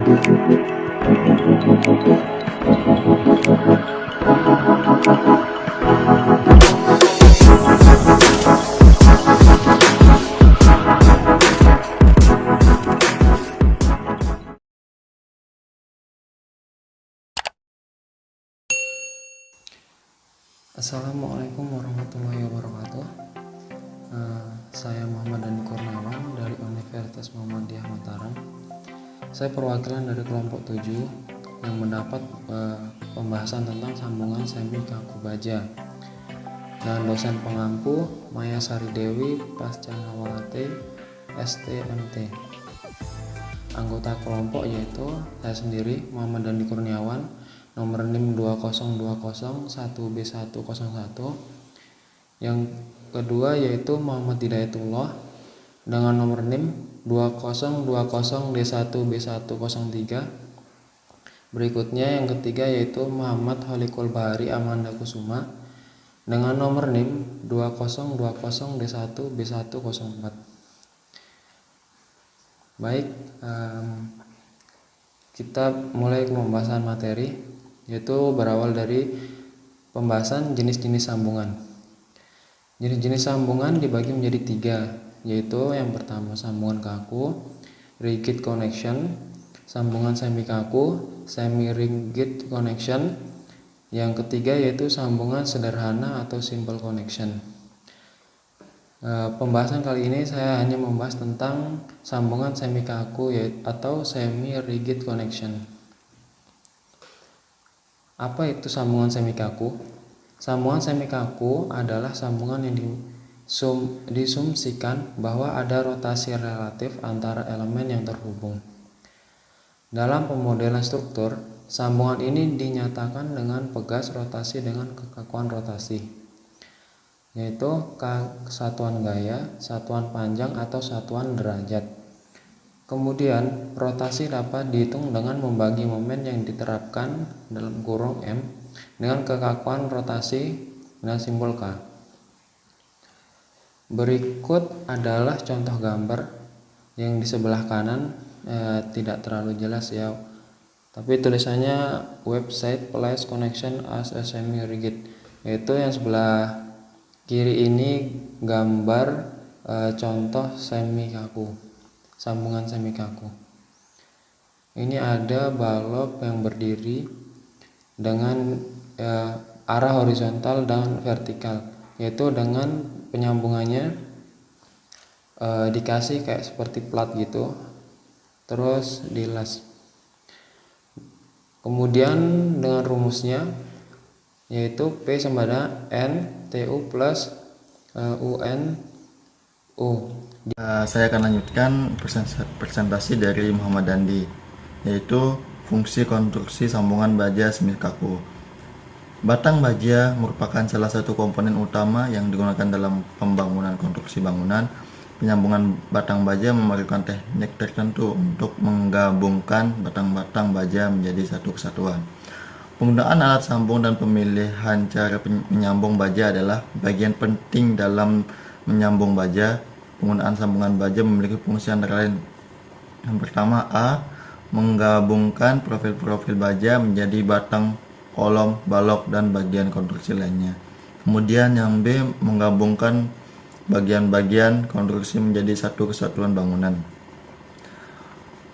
Assalamualaikum warahmatullahi wabarakatuh. Saya Muhammad Dani Kurniawan dari Universitas Muhammadiyah Mataram. Saya perwakilan dari kelompok 7 yang mendapat pembahasan tentang sambungan semi kaku baja. Dan dosen pengampu Maya Sari Dewi Pascanawati STMT. Anggota kelompok yaitu saya sendiri Muhammad Dani Kurniawan, nomor NIM 20201B101. Yang kedua yaitu Muhammad Hidayatullah dengan nomor NIM 2020D1B103. Berikutnya yang ketiga yaitu Muhammad Holikul Bahari Amanda Kusuma dengan nomor NIM 2020D1B104. Baik, kita mulai ke pembahasan materi, yaitu berawal dari pembahasan jenis-jenis sambungan. Jenis-jenis sambungan dibagi menjadi 3, yaitu yang pertama sambungan kaku, rigid connection, sambungan semi kaku, semi rigid connection. Yang ketiga yaitu sambungan sederhana atau simple connection. Pembahasan kali ini saya hanya membahas tentang sambungan semi kaku atau semi rigid connection. Apa itu sambungan semi kaku? Sambungan semi kaku adalah sambungan yang disumsikan bahwa ada rotasi relatif antara elemen yang terhubung. Dalam pemodelan struktur, sambungan ini dinyatakan dengan pegas rotasi dengan kekakuan rotasi, yaitu satuan gaya, satuan panjang atau satuan derajat. Kemudian rotasi dapat dihitung dengan membagi momen yang diterapkan dalam kurung M dengan kekakuan rotasi dengan simbol K. Berikut adalah contoh gambar yang di sebelah kanan, tidak terlalu jelas ya, tapi tulisannya website place connection as a semi rigid, yaitu yang sebelah kiri ini gambar contoh semi kaku, sambungan semi kaku. Ini ada balok yang berdiri dengan arah horizontal dan vertikal, yaitu dengan penyambungannya dikasih kayak seperti plat gitu, terus dilas. Kemudian dengan rumusnya yaitu P sama dengan N TU plus UN U. Saya akan lanjutkan presentasi dari Muhammad Dandi, yaitu fungsi konstruksi sambungan baja semi kaku. Batang baja merupakan salah satu komponen utama yang digunakan dalam pembangunan konstruksi bangunan. Penyambungan batang baja memerlukan teknik tertentu untuk menggabungkan batang-batang baja menjadi satu kesatuan. Penggunaan alat sambung dan pemilihan cara menyambung baja adalah bagian penting dalam menyambung baja. Penggunaan sambungan baja memiliki fungsi antara lain. Yang pertama, A. Menggabungkan profil-profil baja menjadi batang, kolom, balok, dan bagian konstruksi lainnya. Kemudian yang B. Menggabungkan bagian-bagian konstruksi menjadi satu kesatuan bangunan.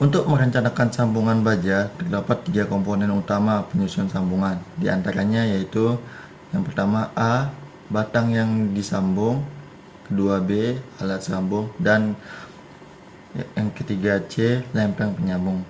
Untuk merencanakan sambungan baja, terdapat 3 komponen utama penyusunan sambungan. Di antaranya yaitu yang pertama A. Batang yang disambung, kedua B. Alat sambung, dan yang ketiga C. Lempeng penyambung.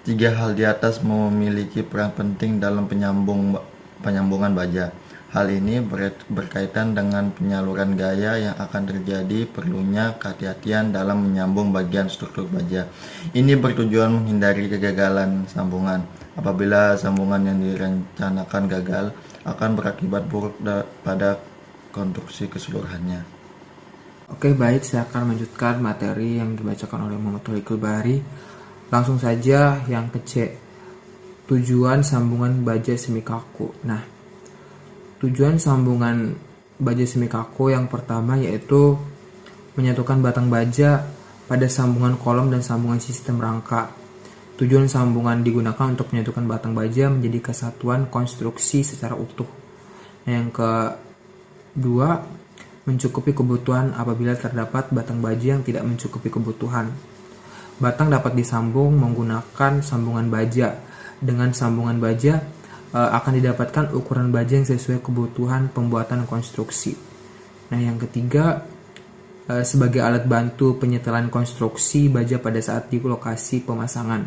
3 hal di atas memiliki peran penting dalam penyambungan baja. Hal ini berkaitan dengan penyaluran gaya yang akan terjadi, perlunya kehati-hatian dalam menyambung bagian struktur baja. Ini bertujuan menghindari kegagalan sambungan. Apabila sambungan yang direncanakan gagal, akan berakibat buruk pada konstruksi keseluruhannya. Oke, baik, saya akan melanjutkan materi yang dibacakan oleh Muhammad Holikul Bahari. Langsung saja yang ke C, tujuan sambungan baja semi kaku. Nah, tujuan sambungan baja semi kaku yang pertama yaitu menyatukan batang baja pada sambungan kolom dan sambungan sistem rangka. Tujuan sambungan digunakan untuk menyatukan batang baja menjadi kesatuan konstruksi secara utuh. Nah, yang kedua, mencukupi kebutuhan apabila terdapat batang baja yang tidak mencukupi kebutuhan. Batang dapat disambung menggunakan sambungan baja. Dengan sambungan baja akan didapatkan ukuran baja yang sesuai kebutuhan pembuatan konstruksi. Nah, yang ketiga, sebagai alat bantu penyetelan konstruksi baja pada saat di lokasi pemasangan.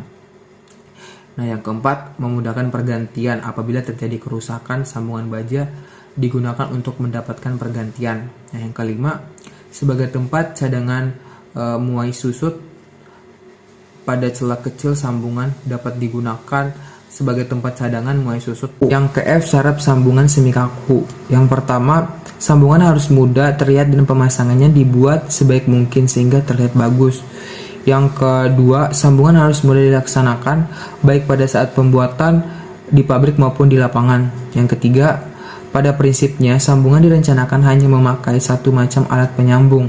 Nah, yang keempat, memudahkan pergantian apabila terjadi kerusakan sambungan baja digunakan untuk mendapatkan pergantian. Nah, yang kelima, sebagai tempat cadangan muai susut pada celah kecil sambungan dapat digunakan sebagai tempat cadangan muai susut. Yang ke-F, syarat sambungan semi kaku. Yang pertama, sambungan harus mudah terlihat dan pemasangannya dibuat sebaik mungkin sehingga terlihat bagus. Yang kedua, sambungan harus mudah dilaksanakan baik pada saat pembuatan di pabrik maupun di lapangan. Yang ketiga, pada prinsipnya sambungan direncanakan hanya memakai satu macam alat penyambung.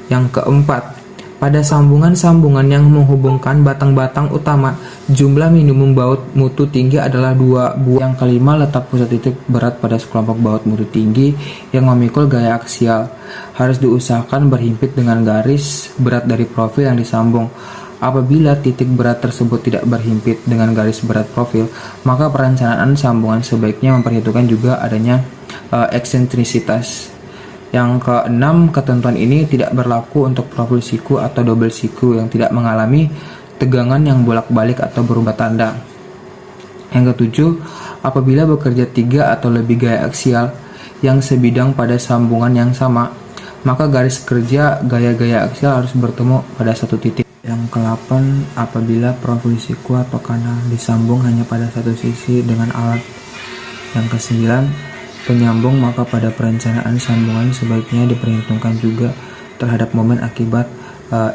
Yang keempat, pada sambungan-sambungan yang menghubungkan batang-batang utama, jumlah minimum baut mutu tinggi adalah 2 buah. Yang kelima, letak pusat titik berat pada sekelompok baut mutu tinggi yang memikul gaya aksial. Harus diusahakan berhimpit dengan garis berat dari profil yang disambung. Apabila titik berat tersebut tidak berhimpit dengan garis berat profil, maka perencanaan sambungan sebaiknya memperhitungkan juga adanya eksentrisitas. Yang keenam, ketentuan ini tidak berlaku untuk profil siku atau double siku yang tidak mengalami tegangan yang bolak-balik atau berubah tanda. Yang ketujuh, apabila bekerja 3 atau lebih gaya aksial yang sebidang pada sambungan yang sama, maka garis kerja gaya-gaya aksial harus bertemu pada satu titik. Yang ke-8, apabila profil siku atau kanal disambung hanya pada satu sisi dengan alat. Yang ke-9, penyambung, maka pada perencanaan sambungan sebaiknya diperhitungkan juga terhadap momen akibat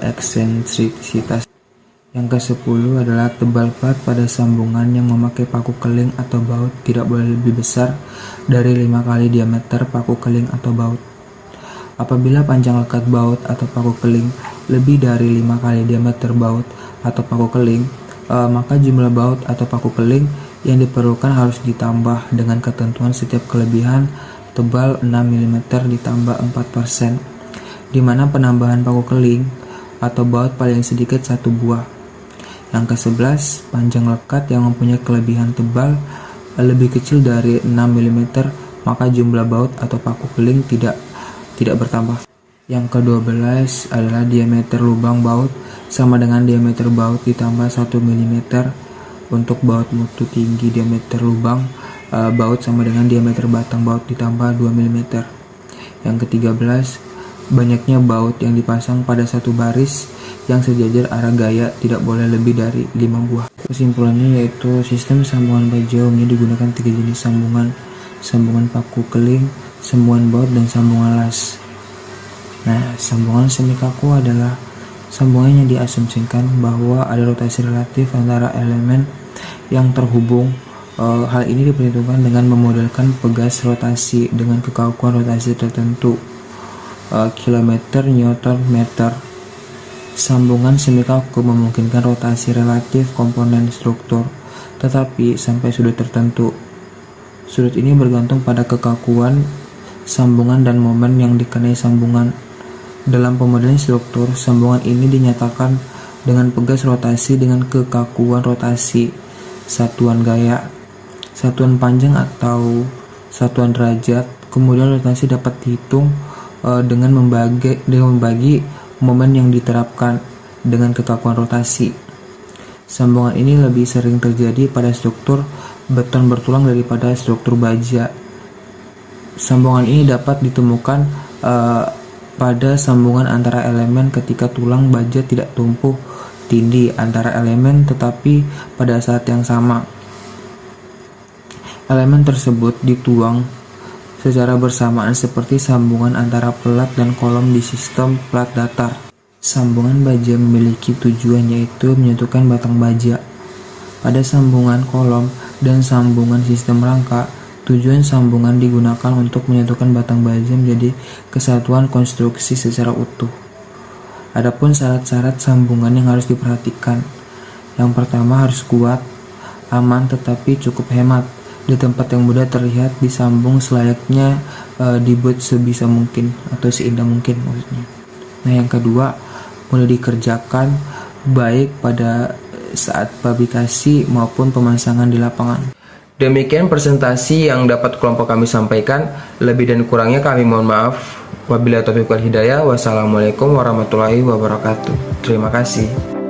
eksentrisitas. Yang ke-10 adalah tebal plat pada sambungan yang memakai paku keling atau baut tidak boleh lebih besar dari 5 kali diameter paku keling atau baut. Apabila panjang lekat baut atau paku keling lebih dari 5 kali diameter baut atau paku keling, maka jumlah baut atau paku keling yang diperlukan harus ditambah dengan ketentuan setiap kelebihan tebal 6 mm ditambah 4%, di mana penambahan paku keling atau baut paling sedikit 1 buah. Yang ke-11, panjang lekat yang mempunyai kelebihan tebal lebih kecil dari 6 mm, maka jumlah baut atau paku keling tidak bertambah. Yang ke-12 adalah diameter lubang baut sama dengan diameter baut ditambah 1 mm. Untuk baut mutu tinggi, diameter lubang baut sama dengan diameter batang baut ditambah 2 mm. Yang ke-13, banyaknya baut yang dipasang pada satu baris yang sejajar arah gaya tidak boleh lebih dari 5 buah. Kesimpulannya yaitu sistem sambungan baja umumnya digunakan 3 jenis sambungan: sambungan paku keling, sambungan baut, dan sambungan las. Nah, sambungan semi kaku adalah sambungan yang diasumsikan bahwa ada rotasi relatif antara elemen yang terhubung. Hal ini diperhitungkan dengan memodelkan pegas rotasi dengan kekakuan rotasi tertentu, kilometer Newton meter. Sambungan semi kaku memungkinkan rotasi relatif komponen struktur, tetapi sampai sudut tertentu. Sudut ini bergantung pada kekakuan sambungan dan momen yang dikenai sambungan. Dalam pemodelan struktur, sambungan ini dinyatakan dengan pegas rotasi dengan kekakuan rotasi, satuan gaya, satuan panjang atau satuan derajat. Kemudian rotasi dapat dihitung dengan membagi momen yang diterapkan dengan kekakuan rotasi. Sambungan ini lebih sering terjadi pada struktur beton bertulang daripada struktur baja. Sambungan ini dapat ditemukan pada sambungan antara elemen ketika tulang baja tidak tumbuh tindih antara elemen, tetapi pada saat yang sama elemen tersebut dituang secara bersamaan seperti sambungan antara pelat dan kolom di sistem plat datar. Sambungan baja memiliki tujuan yaitu menyatukan batang baja. Pada sambungan kolom dan sambungan sistem rangka, tujuan sambungan digunakan untuk menyatukan batang baja menjadi kesatuan konstruksi secara utuh. Adapun syarat-syarat sambungan yang harus diperhatikan. Yang pertama harus kuat, aman tetapi cukup hemat. Di tempat yang mudah terlihat disambung selayaknya dibuat sebisa mungkin atau seindah mungkin maksudnya. Nah yang kedua, mudah dikerjakan baik pada saat publikasi maupun pemasangan di lapangan. Demikian presentasi yang dapat kelompok kami sampaikan. Lebih dan kurangnya kami mohon maaf. Wabillahi taufiq wal hidayah. Wassalamualaikum warahmatullahi wabarakatuh. Terima kasih.